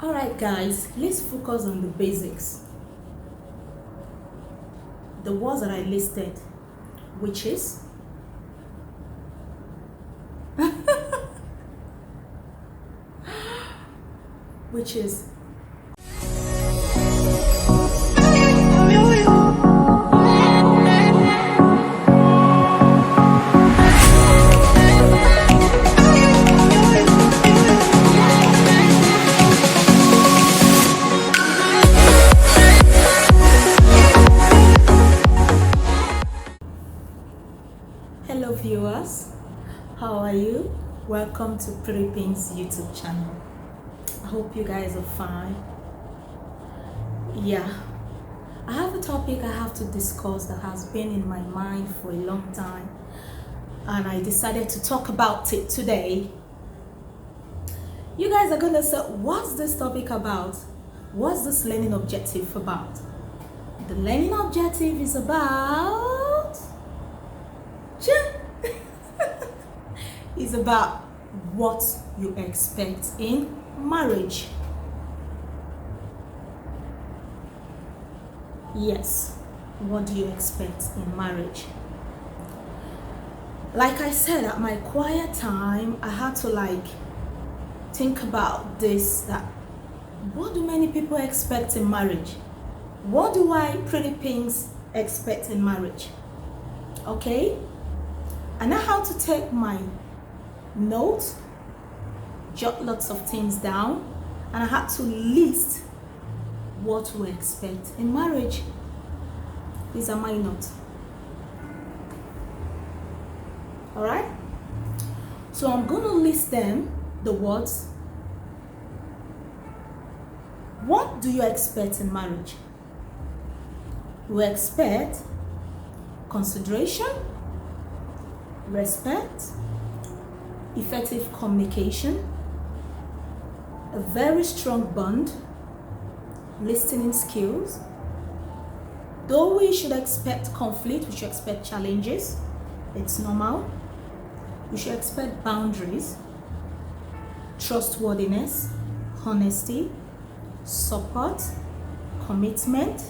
Alright guys, let's focus on the basics. The words that I listed, which is which is Hello viewers, how are you? Welcome to Pretty Pinks YouTube channel. I hope you guys are fine. Yeah, I have a topic I have to discuss that has been in my mind for a long time, and I decided to talk about it today. You guys are gonna say, what's this topic about? What's this learning objective about? The learning objective is about is about what you expect in marriage. Yes, what do you expect in marriage? Like I said, at my quiet time, I had to think about this, that what do many people expect in marriage? What do I, Pretty Pinks, expect in marriage? Okay, and I had to take my notes, jot lots of things down, and I had to list what to expect in marriage. These are my notes. Alright, so I'm going to list them, the words. What do you expect in marriage? We expect consideration, respect, effective communication, a very strong bond, listening skills. Though we should expect conflict, we should expect challenges, it's normal. We should expect boundaries, trustworthiness, honesty, support, commitment,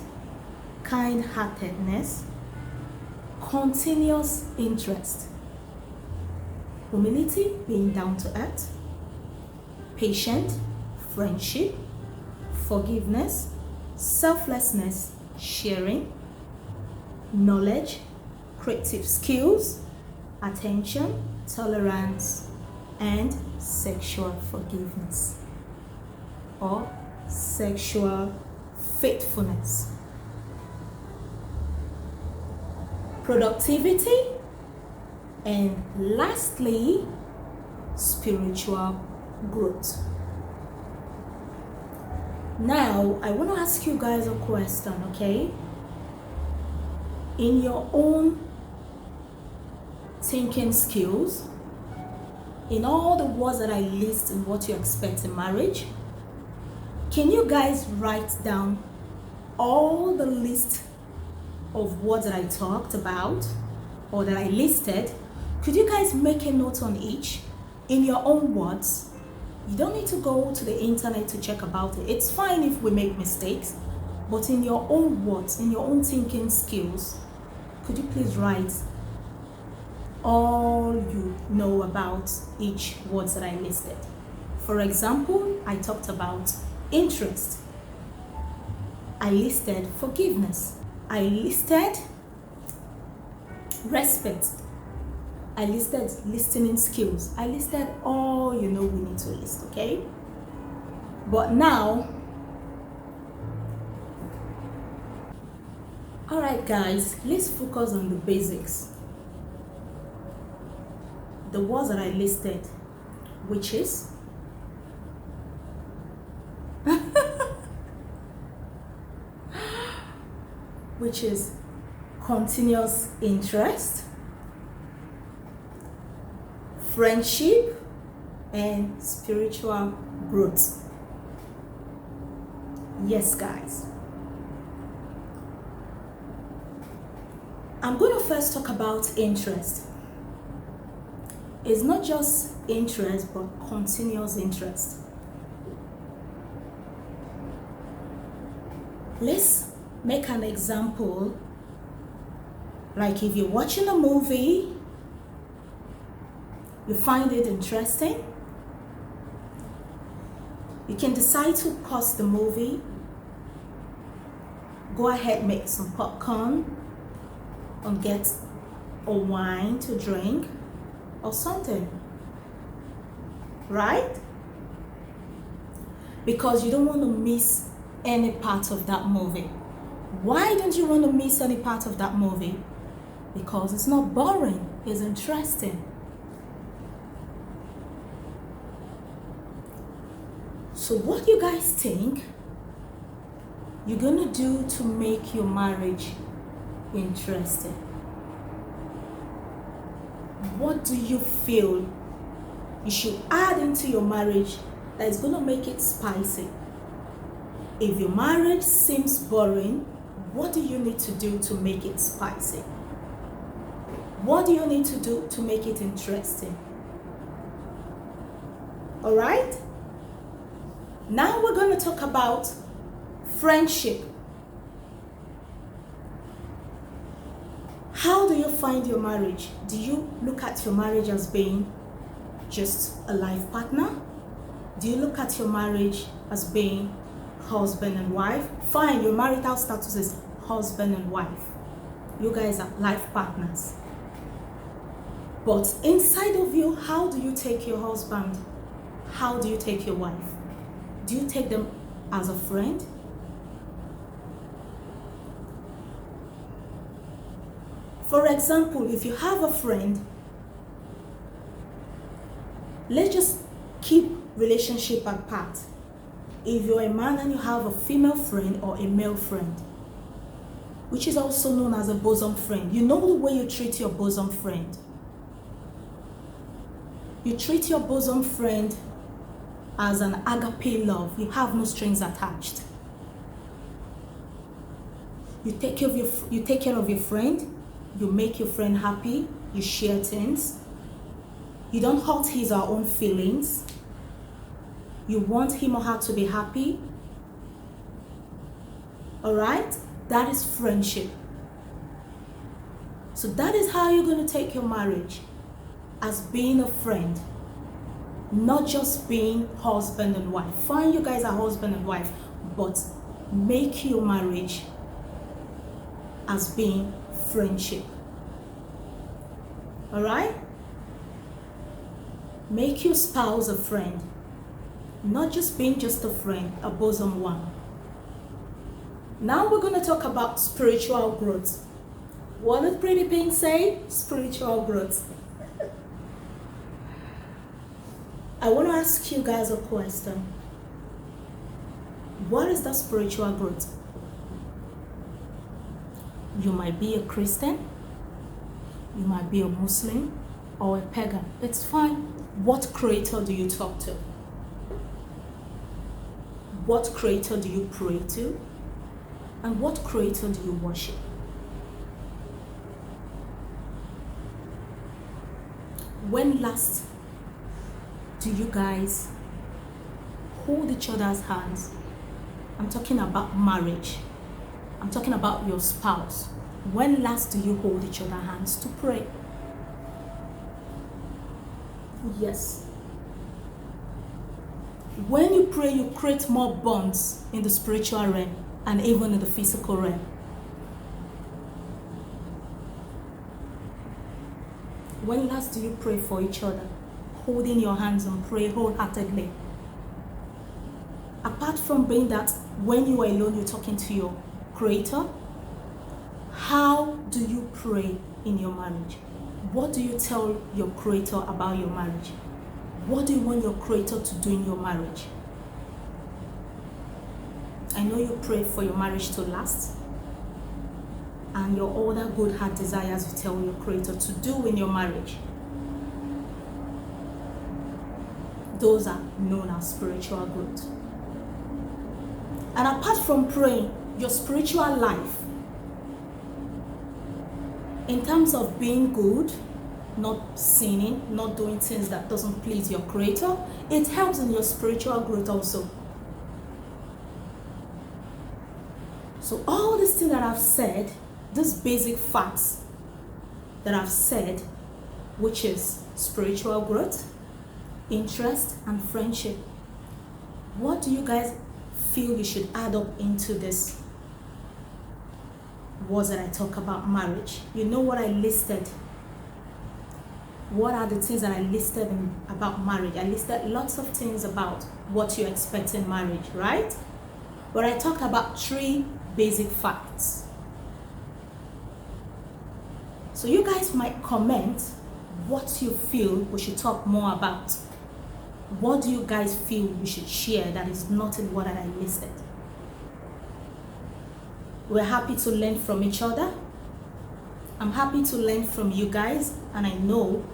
kind-heartedness, continuous interest, humility, being down to earth, patient, friendship, forgiveness, selflessness, sharing, knowledge, creative skills, attention, tolerance, and sexual forgiveness or sexual faithfulness. Productivity, and lastly, spiritual growth. Now, I want to ask you guys a question, okay? In your own thinking skills, in all the words that I list and what you expect in marriage, can you guys write down all the list of words that I talked about or that I listed? Could you guys make a note on each in your own words? You don't need to go to the internet to check about it. It's fine if we make mistakes, but in your own words, in your own thinking skills, could you please write all you know about each words that I listed? For example, I talked about interest. I listed forgiveness. I listed respect. I listed listening skills. I listed all you know we need to list, okay? But now, alright guys, let's focus on the basics. The words that I listed, which is continuous interest, friendship, and spiritual growth. Yes, guys. I'm going to first talk about interest. It's not just interest, but continuous interest. Let's make an example. Like if you're watching a movie, you find it interesting, you can decide to pause the movie, go ahead, make some popcorn, and get a wine to drink or something, right? Because you don't want to miss any part of that movie. Why don't you want to miss any part of that movie? Because it's not boring, it's interesting. So what do you guys think you're gonna do to make your marriage interesting? What do you feel you should add into your marriage that is gonna make it spicy? If your marriage seems boring, what do you need to do to make it spicy? What do you need to do to make it interesting? All right? Now we're going to talk about friendship. How do you find your marriage? Do you look at your marriage as being just a life partner? Do you look at your marriage as being husband and wife? Fine, your marital status is husband and wife. You guys are life partners. But inside of you, how do you take your husband? How do you take your wife? Do you take them as a friend? For example, if you have a friend, let's just keep relationship apart. If you're a man and you have a female friend or a male friend, which is also known as a bosom friend, you know the way you treat your bosom friend. You treat your bosom friend as an agape love. You have no strings attached. You take care of your friend. You make your friend happy. You share things. You don't hurt his or her own feelings. You want him or her to be happy. All right? That is friendship. So that is how you're going to take your marriage, as being a friend. Not just being husband and wife. Fine, you guys are husband and wife, but make your marriage as being friendship. All right? Make your spouse a friend. Not just being just a friend, a bosom one. Now we're going to talk about spiritual growth. What did Pretty Pink say? Spiritual growth. I want to ask you guys a question. What is that spiritual growth? You might be a Christian, you might be a Muslim or a pagan. It's fine. What creator do you talk to? What creator do you pray to? And what creator do you worship? When last do you guys hold each other's hands? I'm talking about marriage. I'm talking about your spouse. When last do you hold each other's hands to pray? Yes. When you pray, you create more bonds in the spiritual realm and even in the physical realm. When last do you pray for each other? Holding your hands and pray wholeheartedly. Apart from being that, when you are alone, you're talking to your creator. How do you pray in your marriage? What do you tell your creator about your marriage? What do you want your creator to do in your marriage? I know you pray for your marriage to last, and your other good heart desires you tell your creator to do in your marriage. Those are known as spiritual growth. And apart from praying, your spiritual life, in terms of being good, not sinning, not doing things that doesn't please your creator, it helps in your spiritual growth also. So all these things that I've said, these basic facts that I've said, which is spiritual growth, interest, and friendship, what do you guys feel you should add up into this words that I talk about marriage? You know what I listed? What are the things that I listed about marriage? I listed lots of things about what you expect in marriage, right? But I talked about 3 basic facts. So you guys might comment what you feel we should talk more about. What do you guys feel we should share that is not in what I listed? We're happy to learn from each other. I'm happy to learn from you guys, and I know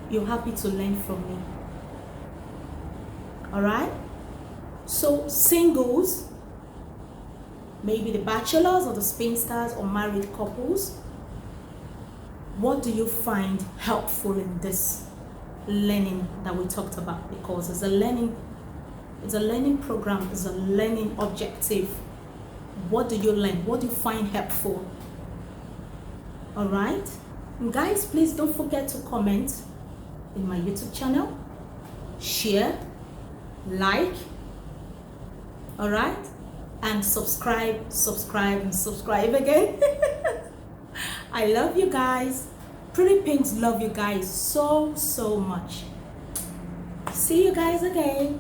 you're happy to learn from me. All right? So singles, maybe the bachelors or the spinsters or married couples, what do you find helpful in this learning that we talked about? Because it's a learning program, it's a learning objective. What do you learn? What do you find helpful? All right? And guys, please don't forget to comment in my YouTube channel, share, like, all right? And subscribe again. I love you guys. Pretty Pinks love you guys so much. See you guys again.